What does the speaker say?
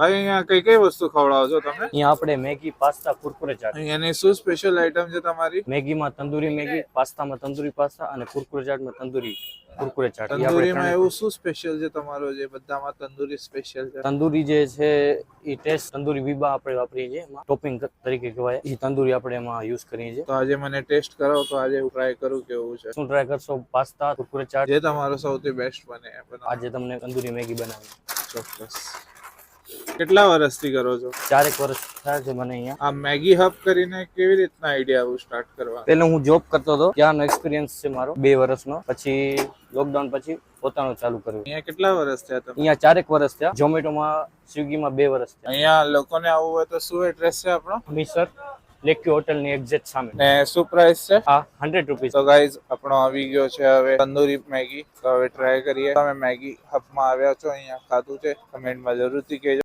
ભાઈ અહીંયા કઈ કઈ વસ્તુ ખવડાવો છો તમે? અહીંયા આપણે મેગી, પાસ્તા, કુરકુરે ચાટ. અહીંયાની શું સ્પેશિયલ આઈટમ છે તમારી? મેગીમાં તંદૂરી મેગી, પાસ્તામાં તંદૂરી પાસ્તા અને કુરકુરે ચાટમાં તંદૂરી કુરકુરે ચાટ. તંદૂરીમાં એવું શું સ્પેશિયલ છે તમારો જે બધામાં તંદૂરી સ્પેશિયલ છે? તંદૂરી જે છે એ ટેસ્ટ તંદૂરી વિબા આપણે વાપરીએ છીએ, એમાં ટોપિંગ તરીકે કહેવાય એ તંદૂરી આપણે એમાં યુઝ કરીએ છીએ. તો આજે મને ટેસ્ટ કરાવો તો આજે હું ટ્રાય કરું કેવું છે. શું ટ્રાય કરશો? પાસ્તા, કુરકુરે ચાટ. જે તમારો સૌથી બેસ્ટ બને એ બનાવો. આજે તમને તંદૂરી મેગી બનાવી. ચોક્કસ. કેટલા વર્ષથી કરો છો? 4 વર્ષ થયા છે મને અહીંયા. આ મેગી હબ કરીને કેવી રીતના આઈડિયા આવું સ્ટાર્ટ કરવા? પહેલા હું જોબ કરતો હતો, ત્યાંનો એક્સપિરિયન્સ છે મારો 2 વર્ષનો. પછી લોકડાઉન પછી પોતાનું ચાલુ કર્યું. અહીંયા કેટલા વર્ષ થયા તમે? અહીંયા 4 વર્ષ થયા. ઝોમેટોમાં, સ્વિગીમાં 2 વર્ષ થયા. અહીંયા લોકોને આવવું હોય તો શું એડ્રેસ છે આપણો? મિસર લેક્યુ હોટલની એક્ઝેક્ટ સામે. ને શું પ્રાઇસ છે? આ 100 રૂપીસ. તો ગાઈઝ આપણો આવી ગયો છે હવે તંદૂરી મેગી. તો હવે ટ્રાય કરીએ. તમે મેગી હબમાં આવ્યા છો, અહીંયા ખાધું છે? કમેન્ટમાં જરૂરથી કહેજો.